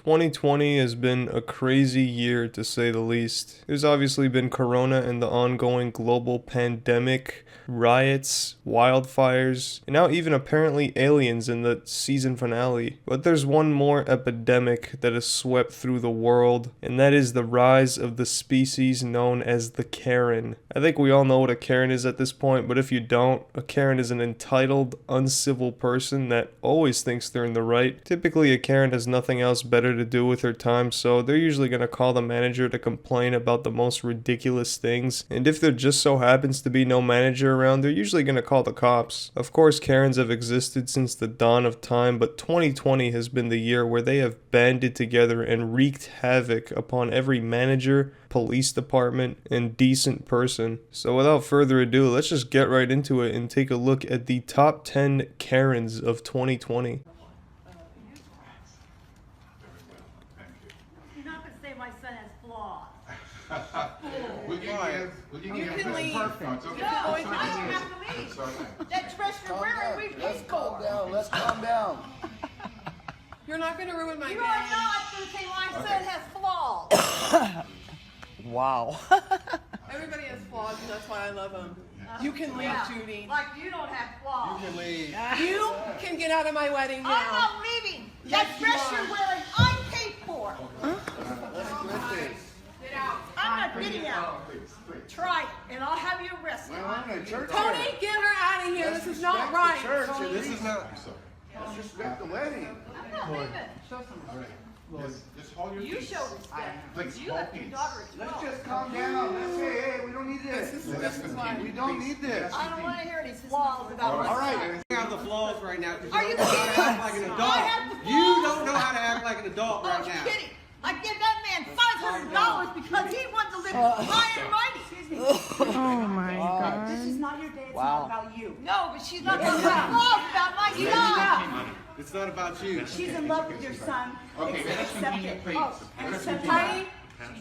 2020 has been a crazy year to say the least. There's obviously been Corona and the ongoing global pandemic, riots, wildfires, and now even apparently aliens in the season finale. But there's one more epidemic that has swept through the world, and that is the rise of the species known as the Karen. I think we all know what a Karen is at this point, but if you don't, a Karen is an entitled, uncivil person that always thinks they're in the right. Typically, a Karen has nothing else better to do with her time, so they're usually going to call the manager to complain about the most ridiculous things, and if there just so happens to be no manager around, they're usually going to call the cops. Of course, Karens have existed since the dawn of time, but 2020 has been the year where they have banded together and wreaked havoc upon every manager, police department, and decent person. So without further ado, let's just get right into it and take a look at the top 10 Karens of 2020. You're not going to say my son has flaws. You can leave. No, I don't have to leave. That dress you're wearing, we paid for. Let's calm down. You're not going to ruin my You day. are not going to say my son has flaws. Wow. Everybody has flaws, and that's why I love them. You can leave, Yeah, Judy. like you don't have flaws. You can get out of my wedding now. I'm not leaving. Yes, That you dress are. you're wearing, I paid for. Get out. I'm not getting out. Try it, and I'll have you arrested. Tony, get her out of here. This is not right. This is not. Let's respect the wedding. I'm not leaving. Just hold your You peace. show respect. Please, You hold left your peace. daughter at Let's 12. just calm down. Let's say, hey, we don't need this. This is why. We don't need this. I don't want to hear any flaws about my All son. right. Out the flaws right now because Are you you don't know how to kidding? act like an I adult. have the You flaws. don't know how to act like an adult Oh, right you're now. kidding. I give that man $500 because he wanted to live high and mighty. Excuse me. Oh my god. This is not your day, it's Wow. not about you. No, but she's not talking about flaws about my son. It's not about you. She's in love with your son. Okay, Accept it. Accept it. Honey,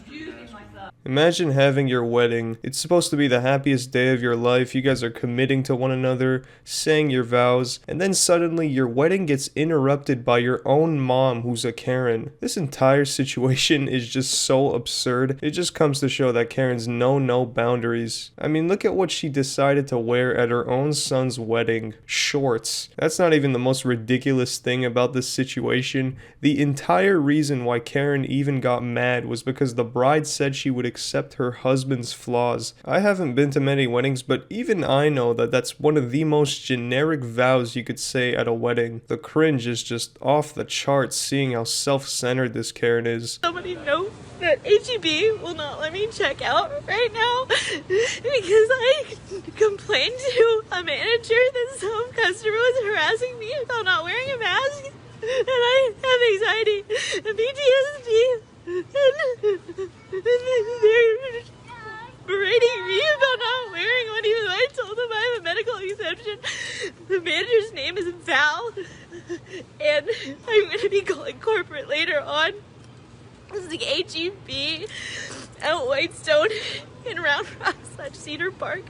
she's using my son. Imagine having your wedding. It's supposed to be the happiest day of your life. You guys are committing to one another, saying your vows, and then suddenly your wedding gets interrupted by your own mom who's a Karen. This entire situation is just so absurd. It just comes to show that Karens know no boundaries. I mean, look at what she decided to wear at her own son's wedding. Shorts. That's not even the most ridiculous thing about this situation. The entire reason why Karen even got mad was because the bride said she would accept her husband's flaws. I haven't been to many weddings, but even I know that that's one of the most generic vows you could say at a wedding. The cringe is just off the charts seeing how self-centered this Karen is. Somebody know that HEB will not let me check out right now because I complained to a manager that some customer was harassing me about not wearing a mask, and I have anxiety and PTSD. And they're berating me about not wearing one even though I told them I have a medical exemption. The manager's name is Val, and I'm going to be calling corporate later on. This is the HEB at Whitestone in Round Rock/Cedar Park.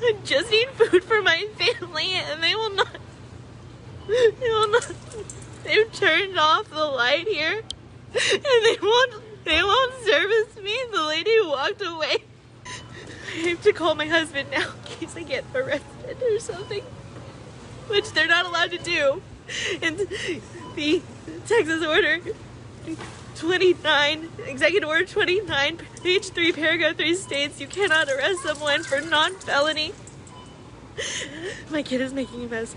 I just need food for my family, and they will not. They've turned off the light here, and they won't service me. The lady walked away. I have to call my husband now in case I get arrested or something, which they're not allowed to do. And the Texas order 29, Executive Order 29, page 3, paragraph 3 states you cannot arrest someone for non-felony. My kid is making a mess.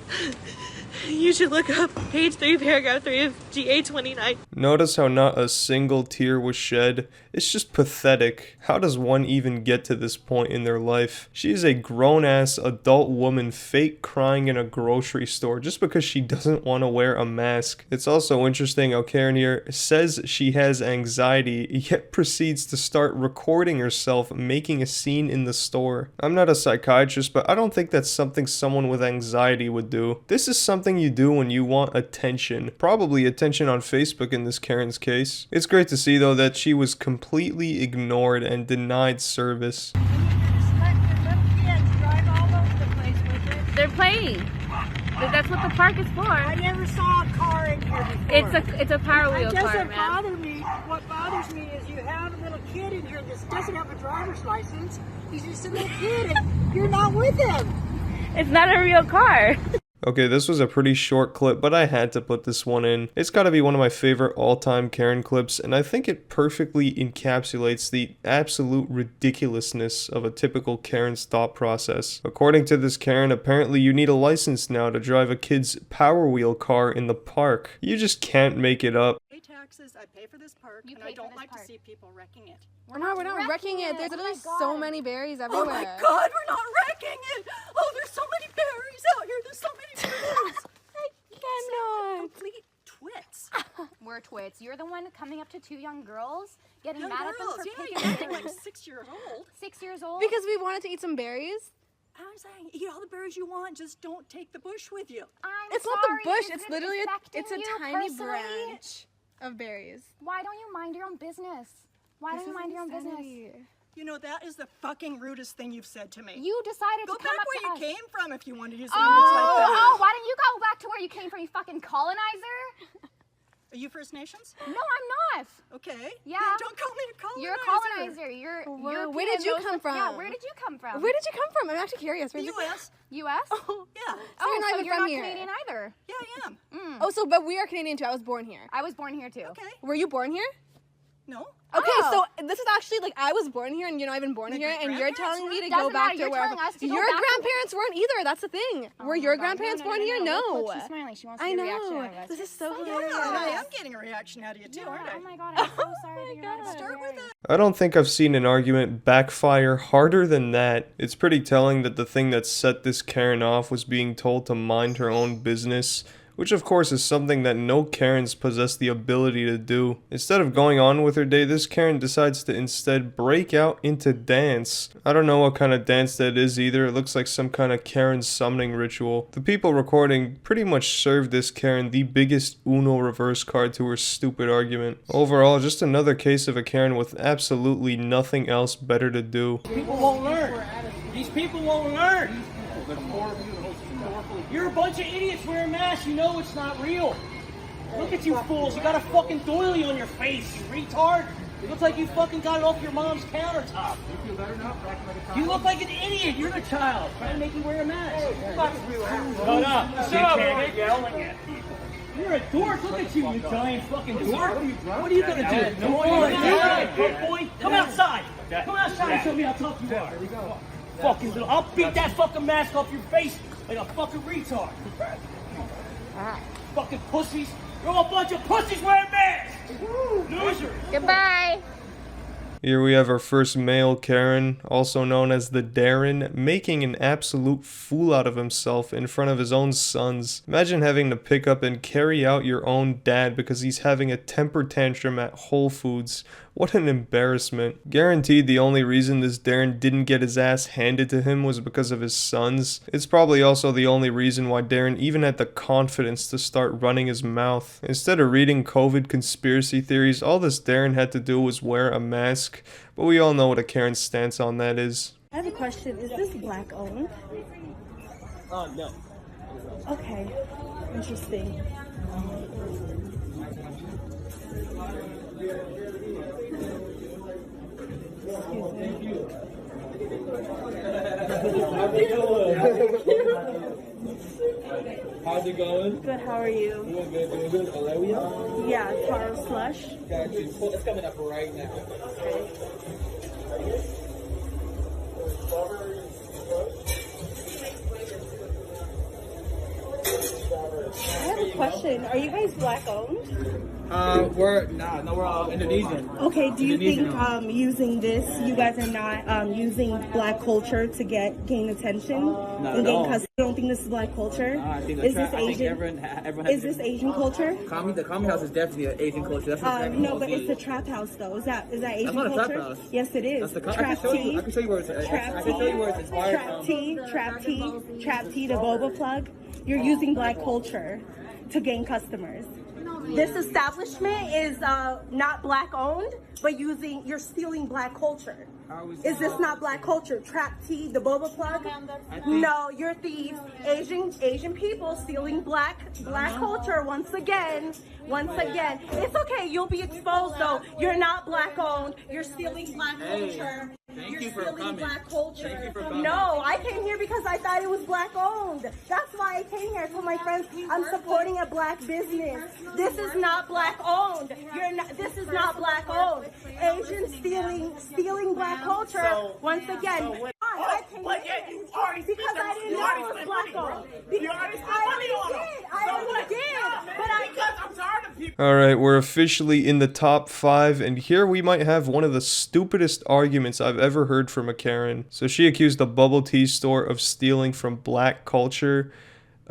You should look up page 3, paragraph 3 of GA 29. Notice how not a single tear was shed. It's just pathetic. How does one even get to this point in their life? She is a grown-ass adult woman fake crying in a grocery store just because she doesn't want to wear a mask. It's also interesting how Karen here says she has anxiety, yet proceeds to start recording herself making a scene in the store. I'm not a psychiatrist, but I don't think that's something someone with anxiety would do. This is something you do when you want attention. Probably attention on Facebook in this Karen's case. It's great to see though that she was completely ignored and denied service. Let your little kids drive all over the place with it. They're playing. That's what the park is for. I never saw a car in here before. It's a Power Wheel It car, doesn't man. bother me. What bothers me is you have a little kid in here that doesn't have a driver's license. He's just a little kid and you're not with him. It's not a real car. Okay, this was a pretty short clip, but I had to put this one in. It's gotta be one of my favorite all-time Karen clips, and I think it perfectly encapsulates the absolute ridiculousness of a typical Karen's thought process. According to this Karen, apparently you need a license now to drive a kid's Power Wheel car in the park. You just can't make it up. Pay taxes, I pay for this park, You and pay I for don't this like park. to see people wrecking it. We're not wrecking it. There's literally so many berries everywhere. Oh my god, we're not wrecking it! Oh, there's so many berries out here, there's so many berries! I cannot. Complete twits. We're twits. You're the one coming up to two young girls, getting Young mad girls, at them yeah, for you're picking acting like berries. 6 years old. 6 years old. Because we wanted to eat some berries. I'm saying, eat all the berries you want, just don't take the bush with you. I'm It's sorry, not the bush. is It's it literally affecting it's a you tiny personally? branch of berries. Why don't you mind your own business? Why don't you mind your own business? You know, that is the fucking rudest thing you've said to me. You decided Go to come back up where to you us. came from if you want to use language like that. Oh, why don't you go back to where you came from, you fucking colonizer? Are you First Nations? No, I'm not. Okay. Yeah. Then don't call me a colonizer. You're a colonizer. You're Whoa, European, where did you those come with- from? Yeah, where did you come from? Where did you come from? I'm actually curious. The Where did you U.S. U.S.? Oh, Yeah. so you're not so even you're from not here. Canadian either. Yeah, I am. Oh, so but we are Canadian too. I was born here. I was born here too. Okay. Were you born here? No. Okay, Oh. so this is actually like I was born here and you're not even born My here, and you're grandparents telling me to Doesn't go back matter, to you're where telling us to go your back to- grandparents weren't either. That's the thing. Oh Were my your God, grandparents born here? Look, No. she's smiling. She wants I to get a reaction know. out of us. This is so Yeah, hilarious. and I am getting a reaction out of you too, Yeah, aren't I? oh my God, I'm so sorry that you're not God. Start with Hungarian. it. I don't think I've seen an argument backfire harder than that. It's pretty telling that the thing that set this Karen off was being told to mind her own business, which of course is something that no Karens possess the ability to do. Instead of going on with her day, this Karen decides to instead break out into dance. I don't know what kind of dance that is either. It looks like some kind of Karen summoning ritual. The people recording pretty much served this Karen the biggest Uno reverse card to her stupid argument. Overall, just another case of a Karen with absolutely nothing else better to do. People won't learn. These people won't learn. You're a bunch of idiots wearing masks. You know it's not real. Look at you fools. You got a fucking doily on your face, you retard. It looks like you fucking got it off your mom's countertop. You feel better now? You look like an idiot. You're the child trying to make you wear a mask. Shut up. You can't yelling at people. You're a dork. Look at you, you giant fucking dork. What are you gonna do? No more boy. Come outside. Come outside and show me how tough you are. There we go. Fucking little. I'll beat that fucking mask off your face like a fucking retard. Fucking pussies. You're all a bunch of pussies wearing masks. Losers. Goodbye. Here we have our first male Karen, also known as the Darren, making an absolute fool out of himself in front of his own sons. Imagine having to pick up and carry out your own dad because he's having a temper tantrum at Whole Foods. What an embarrassment. Guaranteed the only reason this Darren didn't get his ass handed to him was because of his sons. It's probably also the only reason why Darren even had the confidence to start running his mouth. Instead of reading COVID conspiracy theories, all this Darren had to do was wear a mask. But we all know what a Karen's stance on that is. I have a question. Is this black owned? No. Okay. Interesting. How's it going? Good, how are you? Doing good. Olivia? Yeah, Taro Slush. Got you. It's coming up right now. I have a question. Are you guys black owned? We're Indonesian. Okay, do you think Indonesian. using this, you guys are not using black culture to gain attention? Not and at gain all. custody? You don't think this is black culture? I think Is this Asian? everyone Is this Asian culture? The commie house is definitely an Asian culture. That's what No, but it's the trap house though. Is that Asian not a trap culture? house. Yes, it is. I Trap tea. can show you where it's Trap I can show you where it's inspired trap from. tea, the boba plug. You're using black culture to gain customers. This establishment is not black owned, but you're stealing black culture. Is this not black culture? Trap tea, the boba plug? No, you're thieves. Asian people stealing black culture once again. It's okay, you'll be exposed though. You're not black owned. You're stealing black culture. You're stealing black culture. No, I came here because I thought it was black owned. That's why I came here. I told my friends I'm supporting a black business. This is not black owned. This is not black owned. Asians stealing black culture once again. I came here because I didn't know it was black owned. I already did. But I'm tired of people. Alright, we're officially in the top 5, and here we might have one of the stupidest arguments I've ever heard from a Karen. So she accused a bubble tea store of stealing from black culture.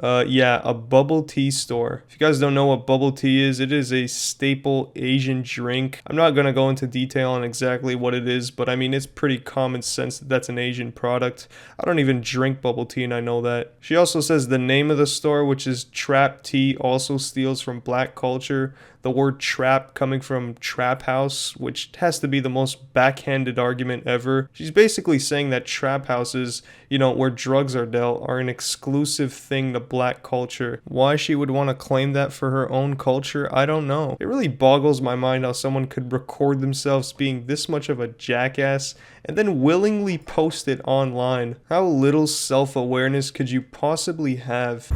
Yeah, a bubble tea store. If you guys don't know what bubble tea is, it is a staple Asian drink. I'm not gonna go into detail on exactly what it is, but I mean, it's pretty common sense that that's an Asian product. I don't even drink bubble tea and I know that. She also says the name of the store, which is Trap Tea, also steals from black culture. The word trap coming from trap house, which has to be the most backhanded argument ever. She's basically saying that trap houses, you know, where drugs are dealt, are an exclusive thing to black culture. Why she would want to claim that for her own culture, I don't know. It really boggles my mind how someone could record themselves being this much of a jackass and then willingly post it online. How little self-awareness could you possibly have?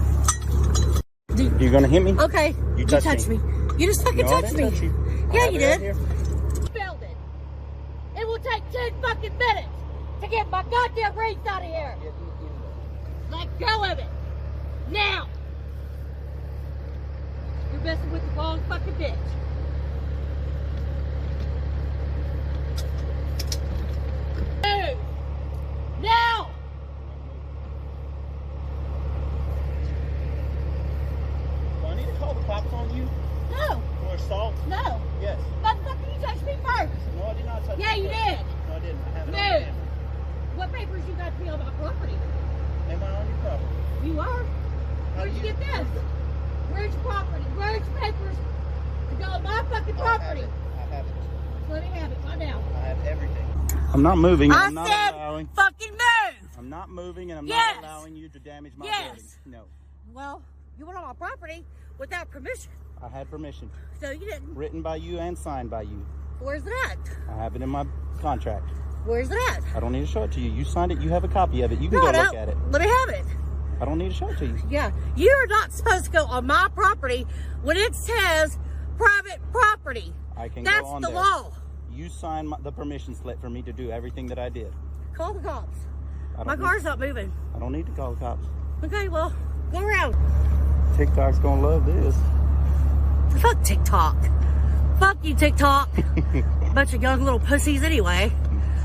You're gonna hit me? Okay, you touched me. You just fucking touched me. Yeah, you did. Building. It will take 10 fucking minutes to get my goddamn rings out of here. Let go of it. Now. You're messing with the wrong fucking bitch. Move. Now. Do I need to call the cops on you? No. For assault? No. Yes. Motherfucker, you touched me first. No, I did not touch you. Yeah, you did. No, I didn't. I have it on Move. camera. What papers you got to be on my property? Am I on your property? You are. Where'd you get this? Where's your property? Where's your papers to go on my fucking property? I have it. Let me have it. Find out. I have everything. I'm not moving. I I'm not said allowing. fucking move. I'm not moving, and I'm Yes. not allowing you to damage my Yes. building. No. Well, you went on my property without permission. I had permission. So you didn't. Written by you and signed by you. Where's it at? I have it in my contract. Where's it at? I don't need to show it to you. You signed it. You have a copy of it. You can go look at it. Let me have it. I don't need to show it to you. Yeah, you're not supposed to go on my property when it says private property. I can That's go on the there. law. You signed the permission slip for me to do everything that I did. Call the cops. I don't My need- car's not moving. I don't need to call the cops. Okay, well, go around. TikTok's gonna love this. Fuck TikTok. Fuck you, TikTok. Bunch of young little pussies anyway.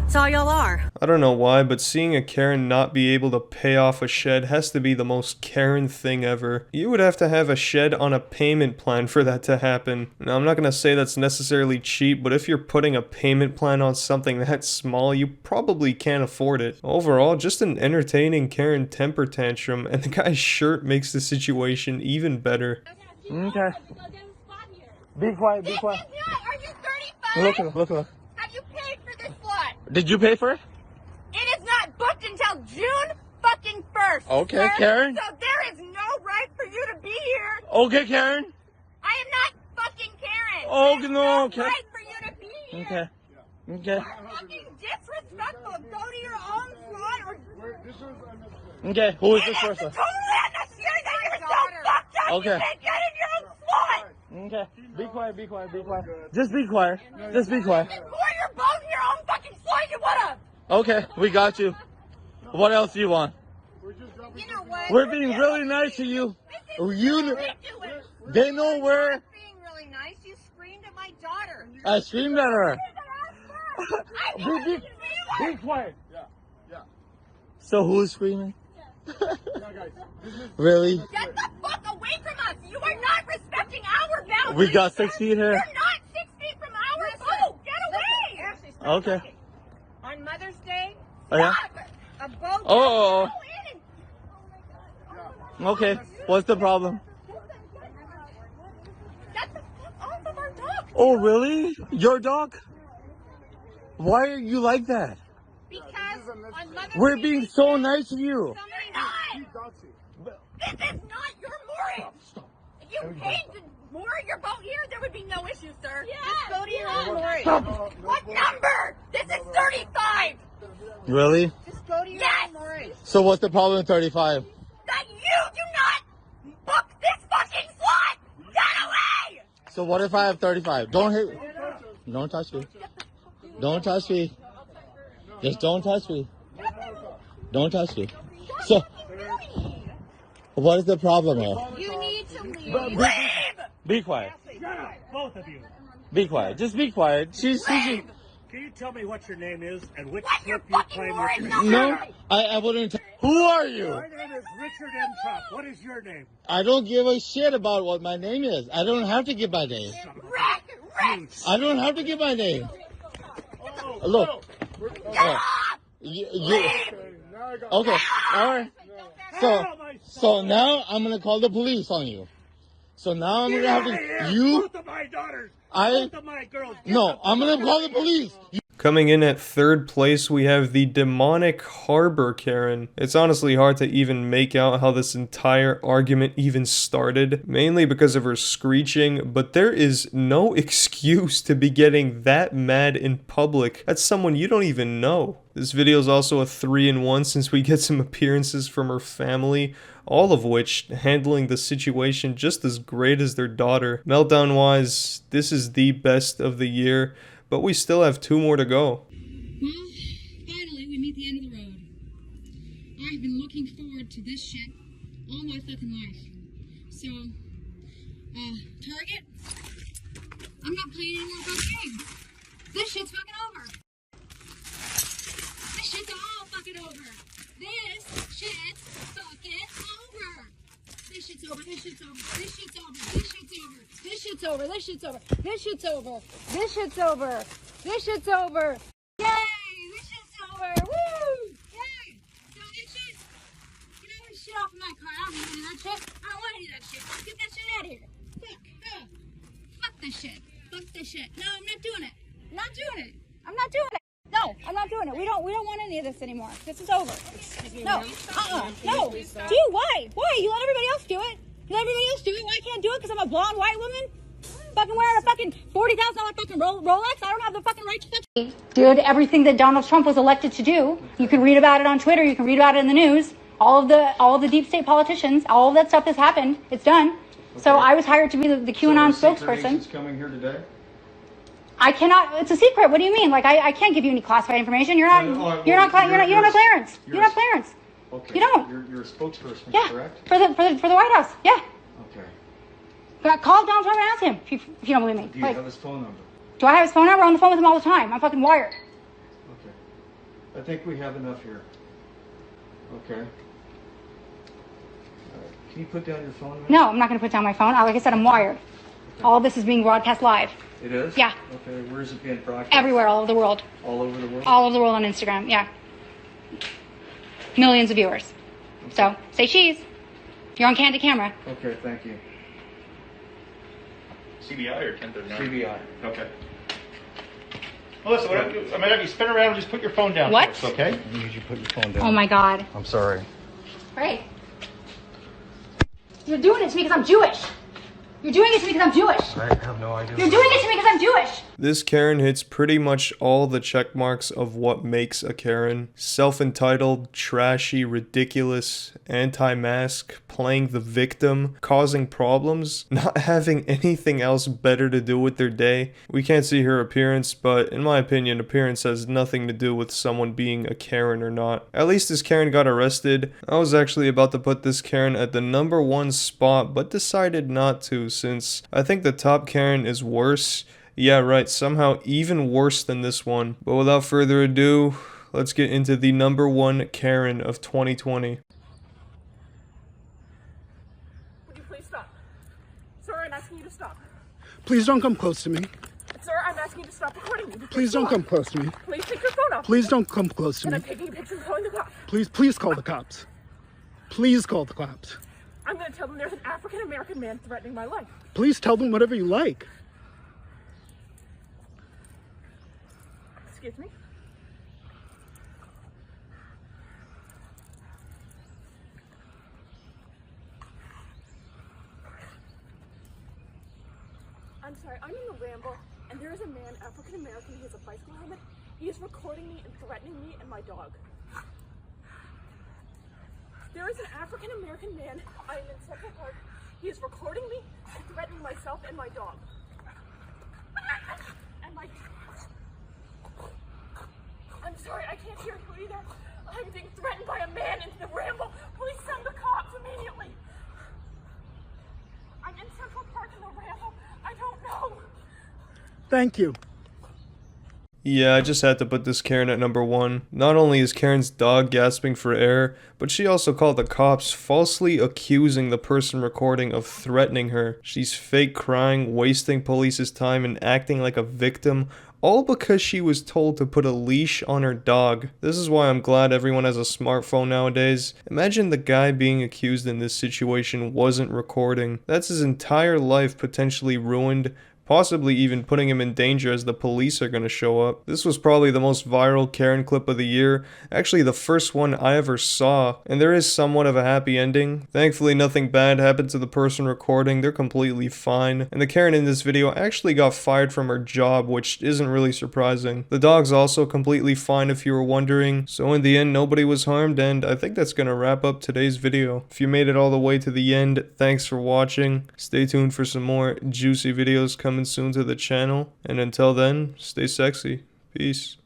That's all y'all are. I don't know why, but seeing a Karen not be able to pay off a shed has to be the most Karen thing ever. You would have to have a shed on a payment plan for that to happen. Now, I'm not going to say that's necessarily cheap, but if you're putting a payment plan on something that small, you probably can't afford it. Overall, just an entertaining Karen temper tantrum, and the guy's shirt makes the situation even better. Okay. Be quiet, be quiet. Are you 35? Look. Have you paid for this lot? Did you pay for it? It is not booked until June fucking 1st. Okay, sir. Karen. So there is no right for you to be here. Okay, Karen. I am not fucking Karen. Oh, There's no, okay. right for you to be here. Okay. Okay. You're fucking disrespectful. Go to your own slot or... Okay, who is this person? Totally unnecessary that you're so fucked up. Okay. You can't get in your own slot. Okay. Be quiet, be quiet, be quiet. Just be quiet. Just be quiet. Who are your both in your own fucking slot? You would've. Okay, we got you. What else do you want? You know what? We're being really nice to you. They know where. Being really nice. You screamed at my daughter. I screamed at her. I Be quiet. Yeah. So who is screaming? Really? Get the fuck away from us! You are not respecting our boundaries! We got 6 feet here. You're not 6 feet from our boat! Get away! Ashley, stop Okay. talking. On Mother's Day, Oh, yeah? stop! A boat... Oh. Go in and... Okay. What's the problem? Get the fuck off of our dock! Oh, really? Your dog? Why are you like that? We're being so nice to you. This is not your mooring! If you paid to moor your boat here, there would be no issue, sir. Just go to your own mooring. What number? This is 35! Really? Just go to your own mooring. So what's the problem with 35? That you do not book this fucking slot! Get away! So what if I have 35? Don't hit. Don't touch me. Don't touch me. Just don't touch me. Don't touch me. So, what is the problem here? You need to leave. Be quiet. Shut up, both of you. Be quiet. Just be quiet. She's Can you tell me what your name is and which clip you claim with your no. I wouldn't. Who are you? My name is Richard M. Trump. What is your name? I don't give a shit about what my name is. I don't have to give my name. I don't have to give my name. Look. Okay. All right. So now I'm gonna call the police on you. So now I'm gonna have to. Both of my daughters. Both of my girls. No, I'm gonna call the police. Coming in at third place, we have the demonic Harbor Karen. It's honestly hard to even make out how this entire argument even started, mainly because of her screeching, but there is no excuse to be getting that mad in public at someone you don't even know. This video is also a 3-in-1 since we get some appearances from her family, all of which handling the situation just as great as their daughter. Meltdown wise, this is the best of the year, but we still have 2 more to go. Well, finally we meet the end of the road. I've been looking forward to this shit all my fucking life. So, Target, I'm not playing any more of those games. This shit's fucking over. This shit's all fucking over. This shit's fucking over. This shit's over. This shit's over. This shit's over. This shit's over. This shit's over. This shit's over. This shit's over. This shit's over. This shit's over. Yay! This shit's over. Woo! Yay! So this shit. Get all this shit off of my car. I don't want any of that shit. I don't want any of that shit. Get that shit out of here. Fuck. Fuck this shit. Fuck this shit. No, I'm not doing it. I'm not doing it. I'm not doing it. No, I'm not doing it. We don't want any of this anymore. This is over. No. No. Do you? Why? Why? You let everybody else do it. You let everybody else do it. Why can't I do it? Because I'm a blonde white woman? Fucking wearing a fucking $40,000 fucking Rolex? I don't have the fucking right to touch. Did everything that Donald Trump was elected to do. You can read about it on Twitter. You can read about it in the news. All of the deep state politicians, all of that stuff has happened. It's done. Okay. So I was hired to be the QAnon spokesperson. Is coming here today? I cannot. It's a secret. What do you mean? Like I can't give you any classified information. You don't have clearance. You don't have clearance. Okay. You don't. You're a spokesperson, yeah. Correct? For the White House. Yeah. Okay. Call Donald Trump and ask him if you don't believe me. Do you have his phone number? Do I have his phone number? I'm on the phone with him all the time. I'm fucking wired. Okay. I think we have enough here. Okay. Can you put down your phone? Now? No, I'm not going to put down my phone. Like I said, I'm wired. Okay. All of this is being broadcast live. It is? Yeah. Okay, where is it being broadcast? Everywhere, all over the world. All over the world? All over the world on Instagram, yeah. Millions of viewers. Okay. So, say cheese. You're on candid camera. Okay, thank you. CBI or 1039? CBI. Okay. Melissa, what I'm gonna have you spin around and just put your phone down what? first, okay? I need you to put your phone down. Oh my God. I'm sorry. Right. You're doing it to me because I'm Jewish. You're doing it to me because I'm Jewish. I have no idea. You're doing it to me because I'm Jewish. This Karen hits pretty much all the check marks of what makes a Karen. Self-entitled, trashy, ridiculous, anti-mask, playing the victim, causing problems, not having anything else better to do with their day. We can't see her appearance, but in my opinion, appearance has nothing to do with someone being a Karen or not. At least this Karen got arrested. I was actually about to put this Karen at the #1 spot, but decided not to, since I think the top Karen is worse. Yeah, right, somehow even worse than this one. But without further ado, let's get into the #1 Karen of 2020. Would you please stop? Sir, I'm asking you to stop. Please don't come close to me. Sir, I'm asking you to stop recording me. Please don't come close to me. Please take your phone off. Please don't come close to me. I'm taking a picture and calling the cops. Please call the cops. Please call the cops. I'm going to tell them there's an African-American man threatening my life. Please tell them whatever you like. Excuse me? I'm sorry, I'm in the ramble, and there is a man, African American, he has a bicycle helmet. He is recording me and threatening me and my dog. There is an African American man, I am in Central Park. He is recording me and threatening myself and my dog. And my... I'm sorry, I can't hear you either. I'm being threatened by a man in the ramble. Please send the cops immediately. I'm in Central Park in the ramble. I don't know. Thank you. Yeah, I just had to put this Karen at number 1. Not only is Karen's dog gasping for air, but she also called the cops, falsely accusing the person recording of threatening her. She's fake crying, wasting police's time, and acting like a victim, all because she was told to put a leash on her dog. This is why I'm glad everyone has a smartphone nowadays. Imagine the guy being accused in this situation wasn't recording. That's his entire life potentially ruined, possibly even putting him in danger as the police are gonna show up. This was probably the most viral Karen clip of the year, actually the first one I ever saw, and there is somewhat of a happy ending. Thankfully nothing bad happened to the person recording, they're completely fine, and the Karen in this video actually got fired from her job, which isn't really surprising. The dog's also completely fine if you were wondering, so in the end nobody was harmed, and I think that's gonna wrap up today's video. If you made it all the way to the end, thanks for watching. Stay tuned for some more juicy videos coming soon to the channel, and until then, stay sexy. Peace.